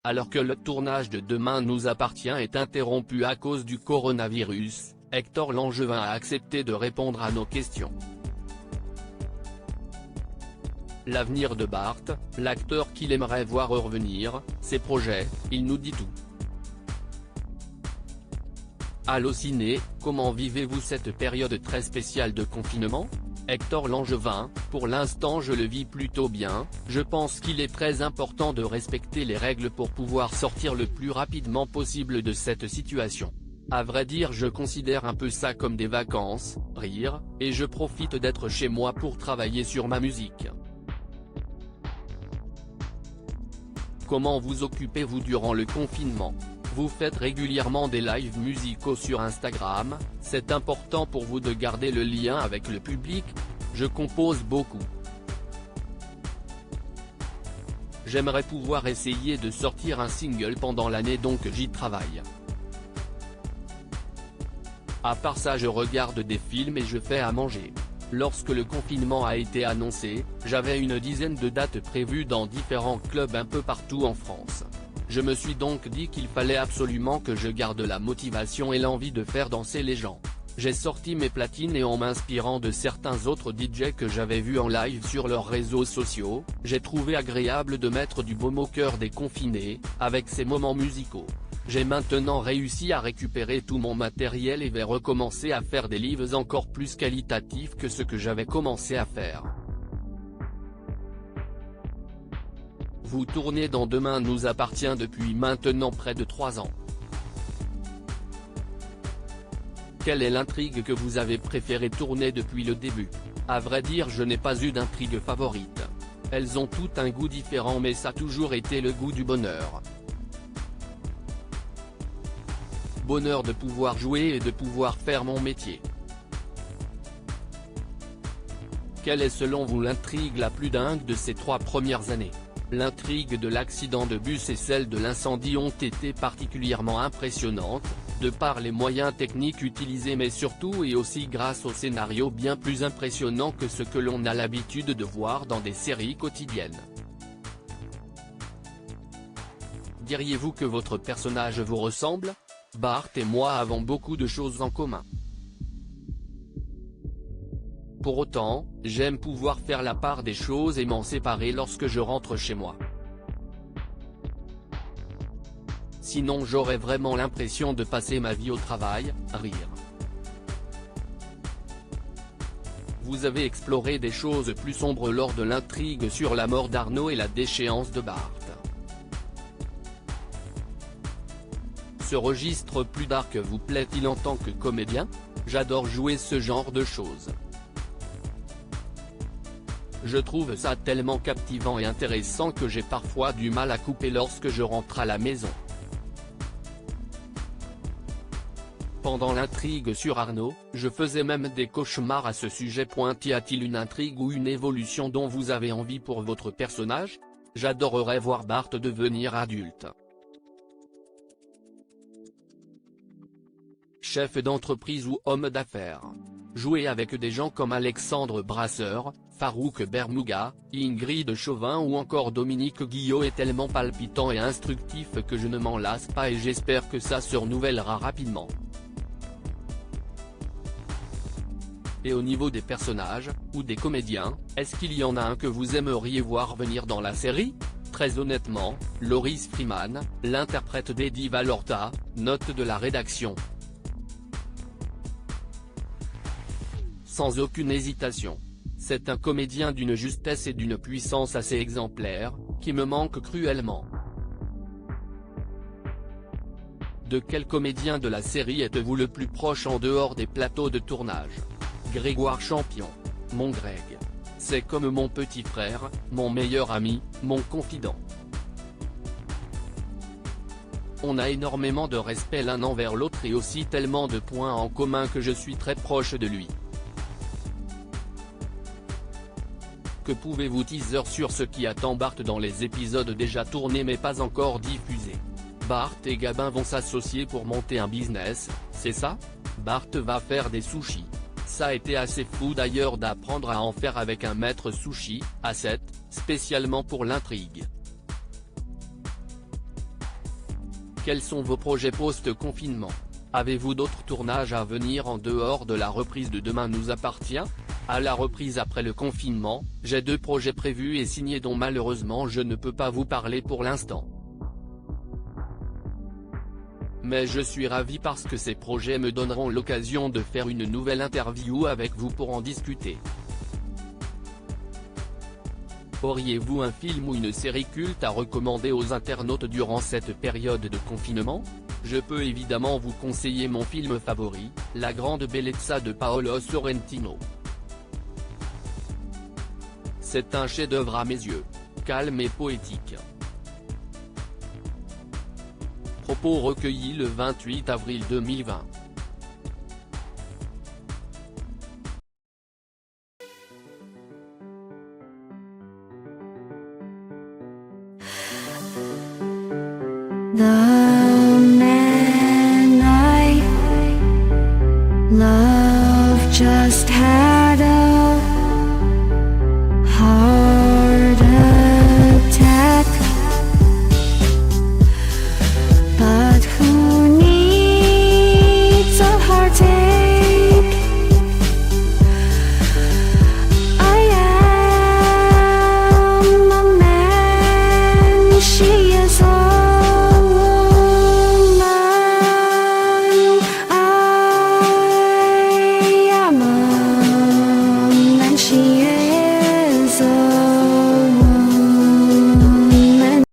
Alors que le tournage de Demain nous appartient est interrompu à cause du coronavirus, Hector Langevin a accepté de répondre à nos questions. L'avenir de Bart, l'acteur qu'il aimerait voir revenir, ses projets, il nous dit tout. Allociné, comment vivez-vous cette période très spéciale de confinement ? Hector Langevin, pour l'instant je le vis plutôt bien, je pense qu'il est très important de respecter les règles pour pouvoir sortir le plus rapidement possible de cette situation. À vrai dire je considère un peu ça comme des vacances, rire, et je profite d'être chez moi pour travailler sur ma musique. Comment vous occupez-vous durant le confinement ? Vous faites régulièrement des lives musicaux sur Instagram, c'est important pour vous de garder le lien avec le public ? Je compose beaucoup. J'aimerais pouvoir essayer de sortir un single pendant l'année donc j'y travaille. À part ça je regarde des films et je fais à manger. Lorsque le confinement a été annoncé, j'avais une dizaine de dates prévues dans différents clubs un peu partout en France. Je me suis donc dit qu'il fallait absolument que je garde la motivation et l'envie de faire danser les gens. J'ai sorti mes platines et en m'inspirant de certains autres DJ que j'avais vus en live sur leurs réseaux sociaux, j'ai trouvé agréable de mettre du baume au cœur des confinés, avec ces moments musicaux. J'ai maintenant réussi à récupérer tout mon matériel et vais recommencer à faire des lives encore plus qualitatifs que ce que j'avais commencé à faire. Vous tournez dans Demain nous appartient depuis maintenant près de 3 ans. Quelle est l'intrigue que vous avez préféré tourner depuis le début ? À vrai dire je n'ai pas eu d'intrigue favorite. Elles ont toutes un goût différent mais ça a toujours été le goût du bonheur. Bonheur de pouvoir jouer et de pouvoir faire mon métier. Quelle est selon vous l'intrigue la plus dingue de ces 3 premières années ? L'intrigue de l'accident de bus et celle de l'incendie ont été particulièrement impressionnantes, de par les moyens techniques utilisés mais surtout et aussi grâce au scénario bien plus impressionnant que ce que l'on a l'habitude de voir dans des séries quotidiennes. Diriez-vous que votre personnage vous ressemble ? Bart et moi avons beaucoup de choses en commun. Pour autant, j'aime pouvoir faire la part des choses et m'en séparer lorsque je rentre chez moi. Sinon j'aurais vraiment l'impression de passer ma vie au travail, rire. Vous avez exploré des choses plus sombres lors de l'intrigue sur la mort d'Arnaud et la déchéance de Bart. Ce registre plus dark vous plaît-il en tant que comédien ? J'adore jouer ce genre de choses. Je trouve ça tellement captivant et intéressant que j'ai parfois du mal à couper lorsque je rentre à la maison. Pendant l'intrigue sur Arnaud, je faisais même des cauchemars à ce sujet. Y a-t-il une intrigue ou une évolution dont vous avez envie pour votre personnage ? J'adorerais voir Bart devenir adulte. Chef d'entreprise ou homme d'affaires. Jouer avec des gens comme Alexandre Brasseur, Farouk Bermouga, Ingrid Chauvin ou encore Dominique Guillot est tellement palpitant et instructif que je ne m'en lasse pas et j'espère que ça se renouvellera rapidement. Et au niveau des personnages, ou des comédiens, est-ce qu'il y en a un que vous aimeriez voir venir dans la série ? Très honnêtement, Loris Freeman, l'interprète d'Eddie Valorta, note de la rédaction. Sans aucune hésitation. C'est un comédien d'une justesse et d'une puissance assez exemplaires, qui me manque cruellement. De quel comédien de la série êtes-vous le plus proche en dehors des plateaux de tournage ? Grégoire Champion. Mon Greg. C'est comme mon petit frère, mon meilleur ami, mon confident. On a énormément de respect l'un envers l'autre et aussi tellement de points en commun que je suis très proche de lui. Que pouvez-vous teaser sur ce qui attend Bart dans les épisodes déjà tournés mais pas encore diffusés ? Bart et Gabin vont s'associer pour monter un business, c'est ça ? Bart va faire des sushis. Ça a été assez fou d'ailleurs d'apprendre à en faire avec un maître sushi, à 7, spécialement pour l'intrigue. Quels sont vos projets post-confinement? Avez-vous d'autres tournages à venir en dehors de la reprise de Demain nous appartient? À la reprise après le confinement, j'ai 2 projets prévus et signés dont malheureusement je ne peux pas vous parler pour l'instant. Mais je suis ravi parce que ces projets me donneront l'occasion de faire une nouvelle interview avec vous pour en discuter. Auriez-vous un film ou une série culte à recommander aux internautes durant cette période de confinement? Je peux évidemment vous conseiller mon film favori, La Grande Bellezza de Paolo Sorrentino. C'est un chef-d'œuvre à mes yeux, calme et poétique. Propos recueillis le 28 avril 2020. The man I love just had